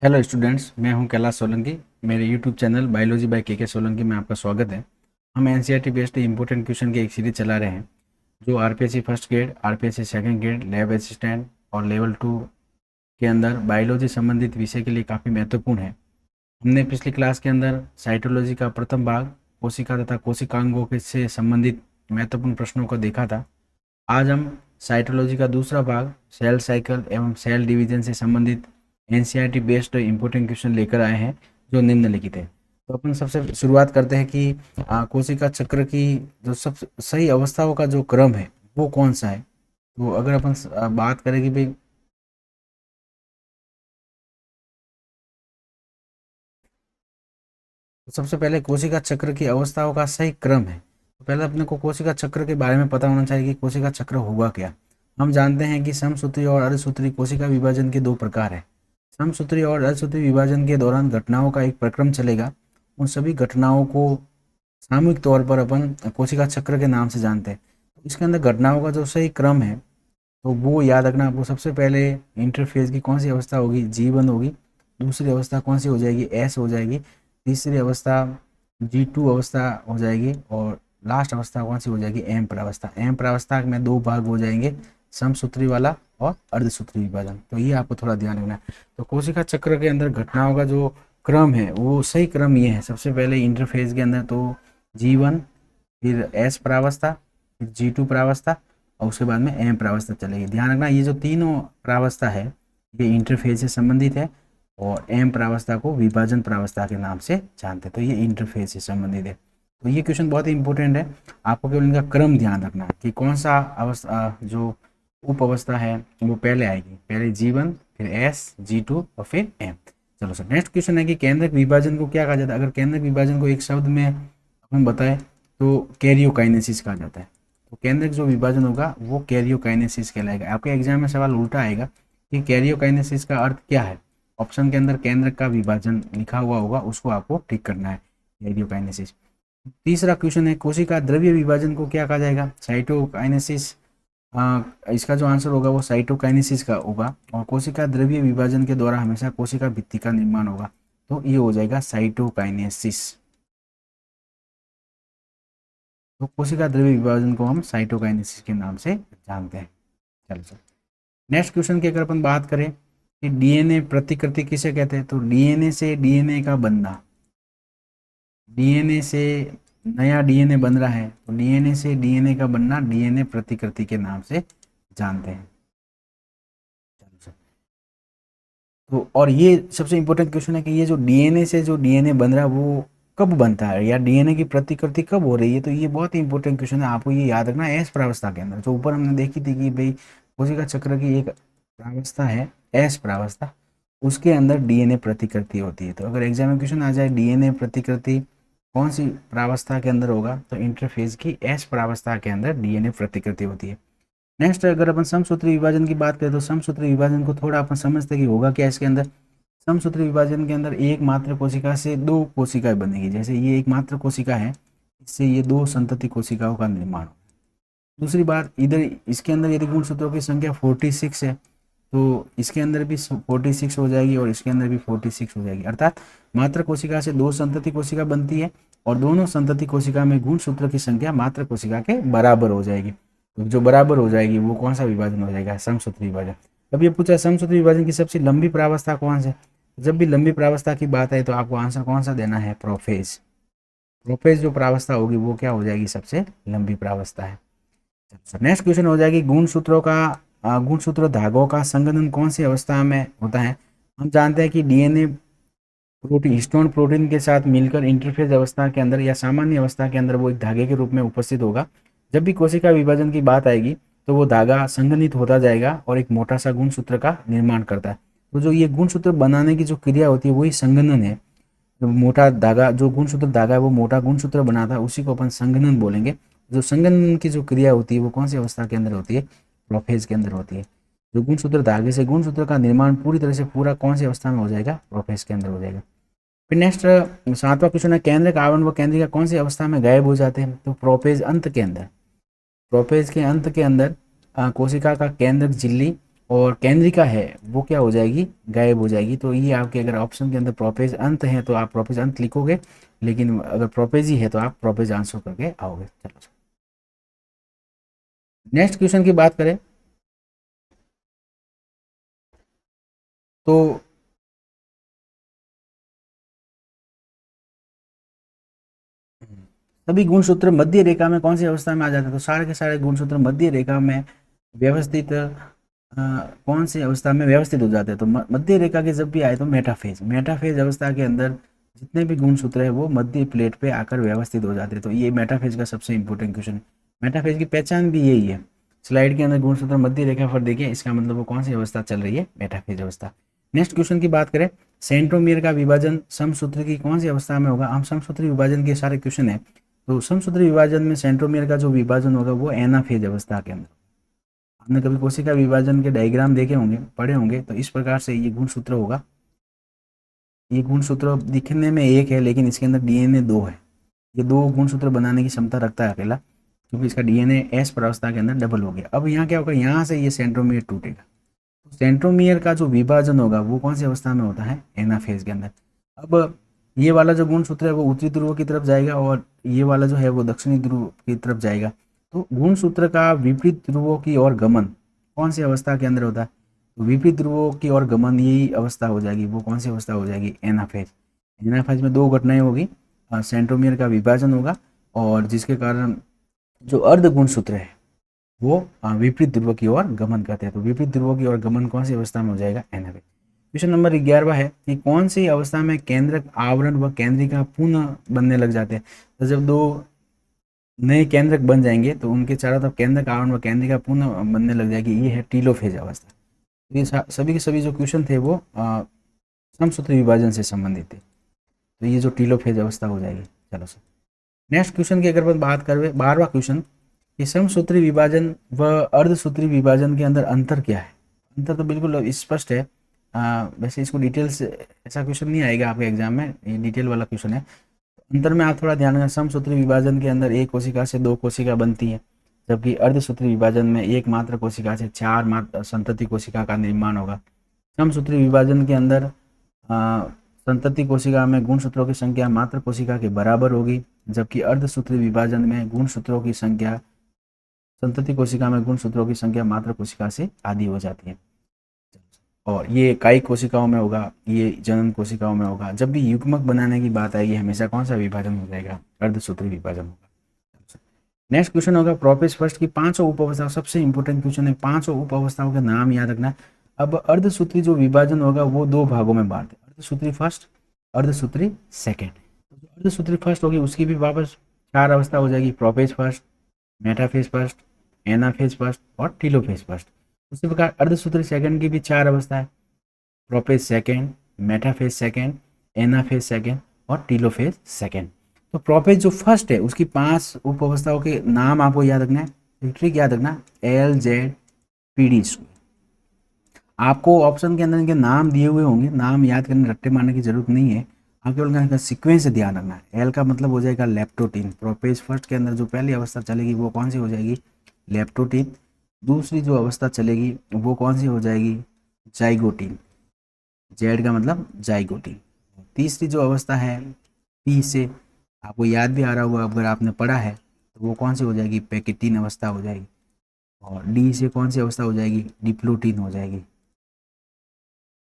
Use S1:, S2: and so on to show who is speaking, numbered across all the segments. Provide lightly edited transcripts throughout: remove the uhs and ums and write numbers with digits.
S1: Hello students, मैं हूं कैलाश सोलंकी। मेरे यूट्यूब चैनल बायोलॉजी बाय के सोलंकी में आपका स्वागत है। हम एनसीईआरटी बेस्ड इंपॉर्टेंट क्वेश्चन की एक सीरीज चला रहे हैं जो RPSC first grade, RPSC second grade, lab assistant और लेवल 2 के अंदर बायोलॉजी संबंधित विषय के लिए काफ़ी महत्वपूर्ण है। हमने पिछली क्लास के अंदर साइटोलॉजी का प्रथम भाग कोशिका तथा कोशिकांगों के से संबंधित महत्वपूर्ण प्रश्नों को देखा था। आज हम साइटोलॉजी का दूसरा भाग सेल साइकिल एवं सेल डिवीजन से संबंधित एनसीईआरटी बेस्ड इंपॉर्टेंट क्वेश्चन लेकर आए हैं जो निम्नलिखित है। तो अपन सबसे शुरुआत करते हैं कि कोशिका चक्र की जो सब सही अवस्थाओं का जो क्रम है वो कौन सा है। तो अगर अपन बात करें कि भाई तो सबसे पहले कोशिका चक्र की अवस्थाओं का सही क्रम है। तो पहले अपने को कोशिका चक्र के बारे में पता होना चाहिए कि कोशिका चक्र होगा क्या। हम जानते हैं कि समसूत्री और अर्धसूत्री कोशिका विभाजन के दो प्रकार है। समसूत्री और अर्धसूत्री विभाजन के दौरान घटनाओं का एक प्रक्रम चलेगा। उन सभी घटनाओं को सामूहिक तौर पर अपन कोशिका चक्र के नाम से जानते हैं। तो इसके अंदर घटनाओं का जो सही क्रम है तो वो याद रखना आपको। सबसे पहले इंटरफेज की कौन सी अवस्था होगी, G1 होगी। दूसरी अवस्था कौन सी हो जाएगी, S हो जाएगी। तीसरी अवस्था G2 अवस्था हो जाएगी और लास्ट अवस्था कौन सी हो जाएगी, एम प्रावस्था। एम प्रावस्था में दो भाग हो जाएंगे, समसूत्री वाला और अर्धसूत्री विभाजन। तो ये आपको थोड़ा ध्यान रखना है। तो कोशिका चक्र के अंदर घटनाओं का जो क्रम है वो सही क्रम ये है। सबसे पहले इंटरफेज के अंदर तो G1, फिर S प्रावस्था, फिर G2 प्रावस्था और उसके बाद में एम प्रावस्था चलेगी। ध्यान रखना ये जो तीनों प्रावस्था है ये इंटरफेज से संबंधित है और एम प्रावस्था को विभाजन प्रावस्था के नाम से जानते हैं। तो ये इंटरफेज से संबंधित है। तो ये क्वेश्चन बहुत ही इंपॉर्टेंट है। आपको केवल इनका क्रम ध्यान रखना है कि कौन सा अवस्था जो उप अवस्था है वो पहले आएगी। पहले G1, फिर S, G2 और फिर एम। चलो सर, नेक्स्ट क्वेश्चन है कि केंद्रक विभाजन को क्या कहा जाता है। अगर केंद्रक विभाजन को एक शब्द में हम बताएं तो कैरियोकाइनेसिस कहा जाता है। तो केंद्रक जो विभाजन होगा वो कैरियोकाइनेसिस कहलाएगा। आपके एग्जाम में सवाल उल्टा आएगा कि कैरियोकाइनेसिस का अर्थ क्या है। ऑप्शन के अंदर केंद्रक का विभाजन लिखा हुआ होगा, उसको आपको ठीक करना है, कैरियोकाइनेसिस। तीसरा क्वेश्चन है कोशिका द्रव्य विभाजन को क्या कहा जाएगा, साइटोकाइनेसिस। इसका जो आंसर होगा वो साइटोकाइनेसिस का होगा और कोशिका द्रव्य विभाजन के द्वारा हमेशा कोशिका भित्ति का निर्माण होगा। तो ये हो जाएगा साइटोकाइनेसिस। तो कोशिका द्रव्य विभाजन को हम साइटोकाइनेसिस के नाम से जानते हैं। चलो सर, नेक्स्ट क्वेश्चन की अगर अपन बात करें कि डीएनए प्रतिकृति किसे कहते हैं। तो डीएनए से डीएनए का बनना, डीएनए से नया डीएनए बन रहा है तो डीएनए से डीएनए का बनना डीएनए प्रतिकृति के नाम से जानते हैं। चलो सर, तो और ये सबसे इंपॉर्टेंट क्वेश्चन है कि ये जो डीएनए से जो डीएनए बन रहा है वो कब बनता है या डीएनए की प्रतिकृति कब हो रही है। तो ये बहुत ही इंपॉर्टेंट क्वेश्चन है, आपको ये याद रखना है। एस प्रावस्था के अंदर जो ऊपर हमने देखी थी कि भाई कोशिका चक्र की एक प्रावस्था है एस प्रावस्था, उसके अंदर डीएनए प्रतिकृति होती है। तो अगर एग्जाम में क्वेश्चन आ जाए डीएनए प्रतिकृति कौन सी प्रावस्था के अंदर होगा तो इंटरफेज की एस प्रावस्था के अंदर डीएनए प्रतिकृति होती है। नेक्स्ट अगर अपन समसूत्री विभाजन की बात करें तो समसूत्री विभाजन को थोड़ा अपन समझते हैं कि होगा क्या इसके अंदर। समसूत्री विभाजन के अंदर एक मात्र कोशिका से दो कोशिकाएं बनेगी। जैसे ये एक मात्र कोशिका है, इससे ये दो संतति कोशिकाओं का निर्माण होगा। दूसरी बात, इधर इसके अंदर यदि गुणसूत्रों की संख्या 46 है तो इसके अंदर भी 46 हो जाएगी और इसके अंदर भी 46 हो जाएगी। अर्थात मात्र कोशिका से दो संतति कोशिका बनती है और दोनों संतति कोशिका में गुणसूत्र की संख्या मात्र कोशिका के बराबर हो जाएगी। तो जो बराबर हो जाएगी वो कौन सा विभाजन हो जाएगा, समसूत्री विभाजन। अब ये पूछा समसूत्री विभाजन की सबसे लंबी प्रावस्था कौन सी। जब भी लंबी प्रावस्था की बात है तो आपको आंसर कौन सा देना है, प्रोफेज। प्रोफेज जो प्रावस्था होगी वो क्या हो जाएगी, सबसे लंबी प्रावस्था है। नेक्स्ट क्वेश्चन हो जाएगी गुणसूत्रों का गुणसूत्र धागों का संघनन कौन सी अवस्था में होता है। हम जानते हैं कि डीएनए प्रोटीन हिस्टोन प्रोटीन के साथ मिलकर इंटरफेज अवस्था के अंदर या सामान्य अवस्था के अंदर वो एक धागे के रूप में उपस्थित होगा। जब भी कोशिका विभाजन की बात आएगी तो वो धागा संघनित होता जाएगा और एक मोटा सा गुणसूत्र का निर्माण करता है। तो जो ये गुणसूत्र बनाने की जो क्रिया होती है वही संघनन है। जो मोटा धागा, जो गुणसूत्र धागा है वो मोटा गुणसूत्र बनाता है, उसी को अपन संघनन बोलेंगे। जो संघनन की जो क्रिया होती है वो कौन सी अवस्था के अंदर होती है, प्रोफेज के अंदर होती है। जो गुणसूत्र धागे से गुणसूत्र का निर्माण पूरी तरह से पूरा कौन सी अवस्था में हो जाएगा, प्रोफेज के अंदर हो जाएगा। फिर नेक्स्ट सातवां क्वेश्चन है केंद्रक आवरण व केंद्रिका कौन सी अवस्था में गायब हो जाते हैं। तो प्रोपेज अंत के अंदर, प्रोपेज के अंत के अंदर कोशिका का केंद्रक झिल्ली और केंद्रिका है वो क्या हो जाएगी, गायब हो जाएगी। तो ये आपके अगर ऑप्शन के अंदर प्रोपेज अंत है तो आप प्रोपेज अंत लिखोगे, लेकिन अगर प्रोपेज ही है तो आप प्रोपेज आंसर करके आओगे। चलो नेक्स्ट क्वेश्चन की बात करें तो सभी गुणसूत्र मध्य रेखा में कौन सी अवस्था में आ जाते हैं, तो सारे के सारे गुणसूत्र मध्य रेखा में व्यवस्थित कौन सी अवस्था में व्यवस्थित हो जाते हैं, तो मध्य रेखा के जब भी आए तो मेटाफेज, मेटाफेज अवस्था के अंदर जितने भी गुणसूत्र है वो मध्य प्लेट पे आकर व्यवस्थित हो जाते हैं। तो ये मेटाफेज का सबसे इंपॉर्टेंट क्वेश्चन है। मेटाफेज की पहचान भी यही है, स्लाइड के अंदर गुणसूत्र मध्य रेखा पर देखिए, इसका मतलब वो कौन सी अवस्था चल रही है, मेटाफेज अवस्था। नेक्स्ट क्वेश्चन की बात करें, सेंट्रोमियर का विभाजन समसूत्र की कौन सी अवस्था में होगा। हम समसूत्र विभाजन के सारे क्वेश्चन है, तो समसूत्र विभाजन में सेंट्रोमियर का जो विभाजन होगा वो एनाफेज अवस्था के अंदर। आपने कभी कोशिका विभाजन के डायग्राम देखे होंगे, पढ़े होंगे, तो इस प्रकार से ये गुणसूत्र होगा। ये गुणसूत्र दिखने में एक है लेकिन इसके अंदर डीएनए दो है। ये दो गुणसूत्र बनाने की क्षमता रखता है अकेला, क्योंकि इसका डीएनए एस प्रावस्था के अंदर डबल हो गया। अब यहाँ क्या होगा, यहाँ से ये सेंट्रोमियर टूटेगा। तो सेंट्रोमियर का जो विभाजन होगा वो कौन सी अवस्था में होता है, एनाफेज के अंदर। अब ये वाला जो गुणसूत्र है वो उत्तरी ध्रुव की तरफ जाएगा और ये वाला जो है वो दक्षिणी ध्रुव की तरफ जाएगा। तो गुणसूत्र का विपरीत ध्रुवों की ओर गमन कौन सी अवस्था के अंदर होता है, तो विपरीत ध्रुवों की ओर गमन यही अवस्था हो जाएगी, वो कौन सी अवस्था हो जाएगी, एनाफेज। एनाफेज में दो घटनाएं होगी, सेंट्रोमियर का विभाजन होगा और जिसके कारण जो अर्ध गुणसूत्र है वो विपरीत ध्रुव की ओर गमन करते हैं। तो विपरीत ध्रुव की ओर गमन कौन सी अवस्था में हो जाएगा, एनाफेज। क्वेश्चन नंबर 11 है कि कौन सी अवस्था में केंद्रक आवरण व केंद्रिका पुनः बनने लग जाते हैं। तो जब दो नए केंद्रक बन जाएंगे तो उनके चारों तरफ केंद्रक आवरण व केंद्रिका पुनः बनने लग जाएगी, ये है टीलोफेज अवस्था। तो ये सभी के सभी जो क्वेश्चन थे वो समसूत्र विभाजन से संबंधित थे। तो ये जो टीलोफेज अवस्था हो जाएगी। चलो सर नेक्स्ट क्वेश्चन की अगर अपन बात करें, 12वां क्वेश्चन कि समसूत्री विभाजन व अर्धसूत्री विभाजन के अंदर अंतर क्या है। अंतर तो बिल्कुल स्पष्ट है। वैसे इसको डिटेल से ऐसा क्वेश्चन नहीं आएगा आपके एग्जाम में, ये डिटेल वाला क्वेश्चन है। अंतर में आप थोड़ा ध्यान रखना, समसूत्री विभाजन के अंदर एक कोशिका से दो कोशिका बनती है, जबकि अर्धसूत्री विभाजन में एक मात्र कोशिका से चार मात्र संतति कोशिका का निर्माण होगा। समसूत्री विभाजन के अंदर संतति कोशिका में गुणसूत्रों की संख्या मात्र कोशिका के बराबर होगी, जबकि अर्धसूत्री विभाजन में गुणसूत्रों की संख्या संतति कोशिका में गुणसूत्रों की संख्या मात्र कोशिका से आधी हो जाती है। और ये कायिक कोशिकाओं में होगा, ये जनन कोशिकाओं में होगा। जब भी युग्मक बनाने की बात आएगी हमेशा कौन सा विभाजन हो जाएगा, अर्धसूत्री विभाजन होगा। नेक्स्ट क्वेश्चन होगा प्रोपेज फर्स्ट की पांचों उप अवस्थाओं, सबसे इंपॉर्टेंट क्वेश्चन है, पांचों उप अवस्थाओं के नाम याद रखना। अब अर्धसूत्री जो विभाजन होगा वो दो भागों में बांटते हैं, अर्धसूत्री फर्स्ट, अर्धसूत्री सेकेंड। तो अर्धसूत्री फर्स्ट होगी उसकी भी वापस चार अवस्था हो जाएगी, prophase first, metaphase first, anaphase first और टीलोफेज फर्स्ट। उसी प्रकार अर्धसूत्री सेकंड की भी चार अवस्था है, prophase second, metaphase second, anaphase second और टीलोफेज सेकंड। तो प्रोपेज जो फर्स्ट है उसकी पांच उप अवस्थाओं के नाम आपको याद रखना है, ट्रिक याद रखना, LZPD। आपको ऑप्शन के अंदर इनके नाम दिए हुए होंगे, नाम याद करने रट्टे मारने की जरूरत नहीं है, आपके उनका सीक्वेंस से ध्यान रखना है। एल का मतलब हो जाएगा लेप्टोटीन, प्रोपेज फर्स्ट के अंदर जो पहली अवस्था चलेगी वो कौन सी हो जाएगी, लेप्टोटीन। दूसरी जो अवस्था चलेगी वो कौन सी हो जाएगी, जाइगोटीन, जेड का मतलब जाइगोटीन। तीसरी जो अवस्था है पी से, आपको याद भी आ रहा होगा अगर आपने पढ़ा है, तो वो कौन सी हो जाएगी, पैकेटीन अवस्था हो जाएगी। और डी से कौन सी अवस्था हो जाएगी, डिप्लोटीन हो जाएगी।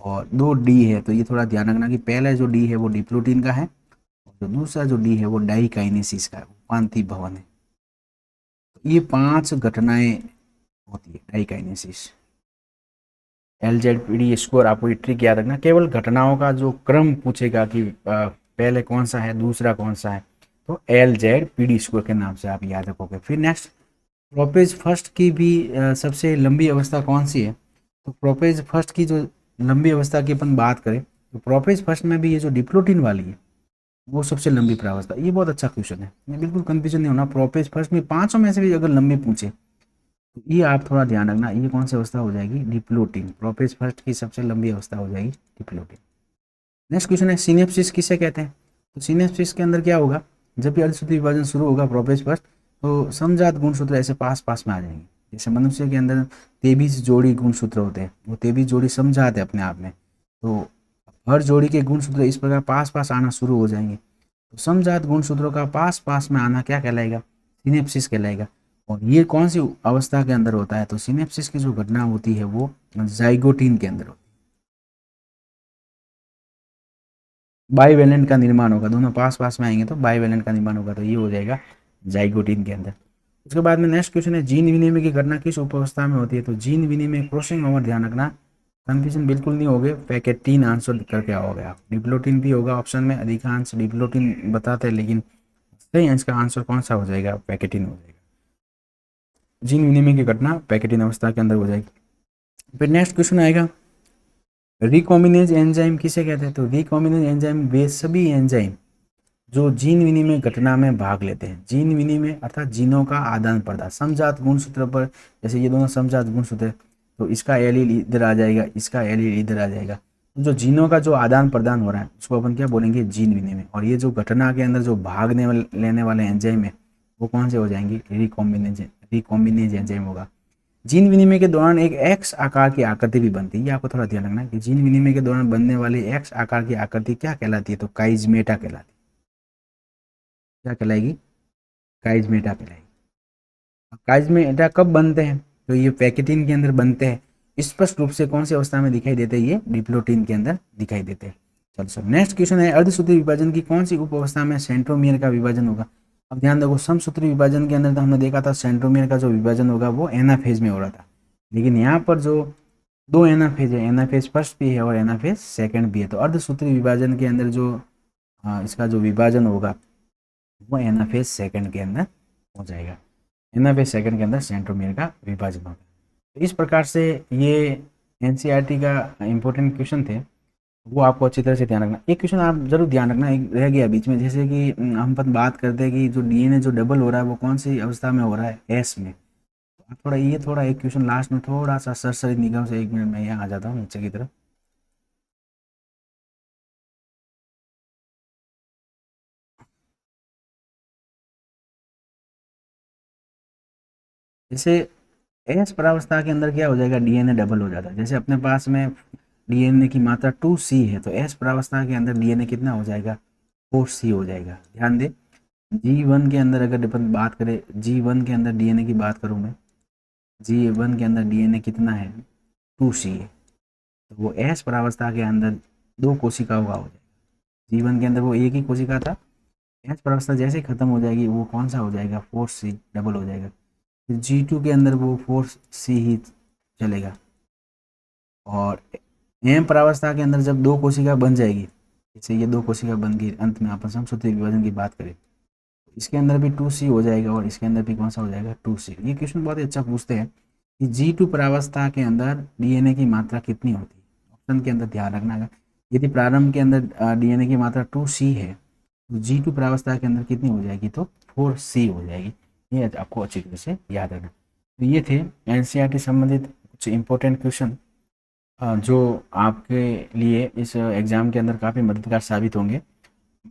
S1: और दो डी है तो ये थोड़ा ध्यान रखना कि पहला जो डी है वो डिप्लोटीन का है और जो दूसरा जो डी है वो डाइकाइनेसिस का है, उपांति भवन है। तो ये पांच घटनाएं होती है डाइकाइनेसिस। LZPD स्कोर आपको ये ट्रिक याद रखना, केवल घटनाओं का जो क्रम पूछेगा कि पहले कौन सा है दूसरा कौन सा है, तो LZPD स्कोर के नाम से आप याद रखोगे। फिर नेक्स्ट प्रोपेज फर्स्ट की भी सबसे लंबी अवस्था कौन सी है, तो प्रोपेज फर्स्ट की जो लंबी अवस्था की अपन बात करें तो प्रोपेज फर्स्ट में भी ये जो डिप्लोटीन वाली है वो सबसे लंबी प्रावस्था। ये बहुत अच्छा क्वेश्चन है, ये बिल्कुल कंफ्यूजन नहीं होना। प्रोपेज फर्स्ट में पांचों में से भी अगर लंबी पूछे तो ये आप थोड़ा ध्यान रखना, ये कौन सी अवस्था हो जाएगी, डिप्लोटीन। प्रोपेज फर्स्ट की सबसे लंबी अवस्था हो जाएगी डिप्लोटीन। नेक्स्ट क्वेश्चन है सिनेप्सिस किसे कहते हैं, तो सिनेप्सिस के अंदर क्या होगा, जब भी अर्धसूत्री विभाजन शुरू होगा प्रोपेज फर्स्ट तो समजात गुणसूत्र ऐसे पास पास में आ जाएंगे। जैसे मनुष्य के अंदर 23 जोड़ी गुणसूत्र होते हैं, वो 23 जोड़ी समझाते हैं अपने आप में, तो हर जोड़ी के गुणसूत्र इस प्रकार पास पास आना शुरू हो जाएंगे। तो समजात गुणसूत्रों का पास पास में आना क्या कहलाएगा? सिनेप्सिस कहलाएगा। और ये कौन सी अवस्था के अंदर होता है? तो सिनेप्सिस की जो घटना होती है वो जाइगोटीन के अंदर होती है। बाइवेलेंट का निर्माण होगा, दोनों पास पास में आएंगे तो बाइवेलेंट का निर्माण होगा, तो ये हो जाएगा जाइगोटीन के अंदर। उसके बाद में नेक्स्ट क्वेश्चन है, जीन विनिमय की घटना किस उपावस्था में होती है? तो जीन विनिमय क्रॉसिंग ओवर, ध्यान रखना कंफ्यूजन बिल्कुल नहीं होगे, पैकेटीन आंसर करके आओगे आप। डिप्लोटीन भी होगा ऑप्शन में, अधिकांश डिप्लोटीन बताते हैं, लेकिन सही है इसका आंसर कौन सा हो जाएगा? पैकेटीन हो जाएगा। जीन विनिमय की घटना पैकेटीन अवस्था के अंदर हो जाएगी। फिर नेक्स्ट क्वेश्चन आएगा, रिकॉम्बिनेज एंजाइम किसे कहते हैं? तो रिकॉम्बिनेज एंजाइम वे सभी एंजाइम जो जीन विनिमय घटना में भाग लेते हैं। जीन विनिमय अर्थात जीनों का आदान प्रदान, समजात गुणसूत्र पर, जैसे ये दोनों समजात गुणसूत्र है, तो इसका एलील इधर आ जाएगा, इसका एलील इधर आ जाएगा, तो जो जीनों का जो आदान प्रदान हो रहा है उसको अपन क्या बोलेंगे? जीन विनिमय। और ये जो घटना के अंदर जो भाग लेने वाले एंजाइम है वो कौन से हो जाएंगे? रिकॉम्बिनेज एंजाइम होगा। जीन विनिमय के दौरान एक एक्स आकार की आकृति भी बनती है, ये आपको थोड़ा ध्यान रखना है कि जीन विनिमय के दौरान बनने वाली एक्स आकार की आकृति क्या कहलाती है? तो काइजमेटा कहलाती है। क्या कहलाएगी? काइजमेटा कहलाएगी। काइजमेटा कब बनते हैं? तो ये पैकेटीन के अंदर बनते हैं। स्पष्ट रूप से कौन सी अवस्था में दिखाई देते हैं? ये डिप्लोटीन के अंदर दिखाई देते हैं। चलो सर, नेक्स्ट क्वेश्चन है, अर्धसूत्री विभाजन की कौन सी उप अवस्था में सेंट्रोमियर का विभाजन होगा? अब ध्यान देखो, समसूत्री विभाजन के अंदर तो हमने देखा था सेंट्रोमियर का जो विभाजन होगा वो एनाफेज में हो रहा था, लेकिन यहाँ पर जो दो एनाफेज है, एनाफेज फर्स्ट भी है और एनाफेज सेकंड भी है, तो अर्धसूत्री विभाजन के अंदर जो इसका जो विभाजन होगा वो एनाफेज सेकंड के अंदर हो जाएगा। एनाफेज सेकंड के अंदर सेंट्रोमियर का विभाजन होगा। तो इस प्रकार से ये एनसीईआरटी का इम्पोर्टेंट क्वेश्चन थे, वो आपको अच्छी तरह से ध्यान रखना। एक क्वेश्चन आप जरूर ध्यान रखना, एक रह गया बीच में, जैसे कि हम पर बात करते हैं कि जो डीएनए जो डबल हो रहा है वो कौन सी अवस्था में हो रहा है? एस में। तो थोड़ा एक क्वेश्चन लास्ट में थोड़ा सा सरसरी निगाह से, 1 मिनट में यहाँ आ जाता हूँ नीचे की तरफ। जैसे एस प्रावस्था के अंदर क्या हो जाएगा? डीएनए डबल हो जाता है। जैसे अपने पास में डीएनए की मात्रा 2C है, तो एस प्रावस्था के अंदर डीएनए कितना हो जाएगा? 4C हो जाएगा। ध्यान दे, G1 के अंदर अगर अपन बात करें, G1 के अंदर डीएनए की बात करूँ मैं, G1 के अंदर डीएनए कितना है? 2C है, तो वो एस प्रावस्था के अंदर 2 कोशिकाओं का हो जाएगा। G1 के अंदर वो एक ही कोशिका था, एस प्रावस्था जैसे ही खत्म हो जाएगी वो कौन सा हो जाएगा? 4C डबल हो जाएगा। फिर G2 के अंदर वो 4C ही चलेगा। और एम प्रावस्था के अंदर जब 2 कोशिका बन जाएगी, जैसे ये 2 कोशिका बन गई, अंत में अपन समसूत्री विभाजन की बात करें, इसके अंदर भी 2C हो जाएगा और इसके अंदर भी कौन सा हो जाएगा? 2C। ये क्वेश्चन बहुत ही अच्छा पूछते हैं कि G2 प्रावस्था के अंदर डीएनए की मात्रा कितनी होती है? ऑप्शन के अंदर ध्यान रखना है, यदि प्रारंभ के अंदर डीएनए की मात्रा 2C है तो G2 प्रावस्था के अंदर कितनी हो जाएगी? तो 4C हो जाएगी। ये आपको अच्छी तरह से याद रखना। तो ये थे एनसीईआरटी संबंधित कुछ इंपॉर्टेंट क्वेश्चन जो आपके लिए इस एग्ज़ाम के अंदर काफ़ी मददगार साबित होंगे।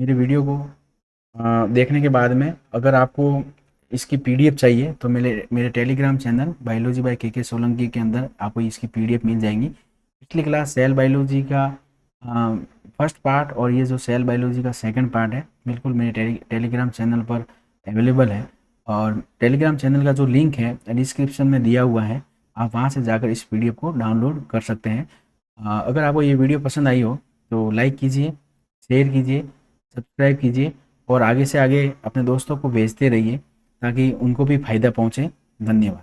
S1: मेरे वीडियो को देखने के बाद में अगर आपको इसकी पीडीएफ चाहिए तो मेरे मेरे टेलीग्राम चैनल बायोलॉजी बाय के सोलंकी के अंदर आपको इसकी पीडीएफ मिल जाएंगी। पिछली क्लास सेल बायोलॉजी का फर्स्ट पार्ट और ये जो सेल बायोलॉजी का सेकंड पार्ट है बिल्कुल मेरे टेलीग्राम चैनल पर अवेलेबल है, और टेलीग्राम चैनल का जो लिंक है डिस्क्रिप्शन में दिया हुआ है, आप वहाँ से जाकर इस पीडीएफ को डाउनलोड कर सकते हैं। अगर आपको ये वीडियो पसंद आई हो तो लाइक कीजिए, शेयर कीजिए, सब्सक्राइब कीजिए और आगे से आगे अपने दोस्तों को भेजते रहिए ताकि उनको भी फ़ायदा पहुँचे। धन्यवाद।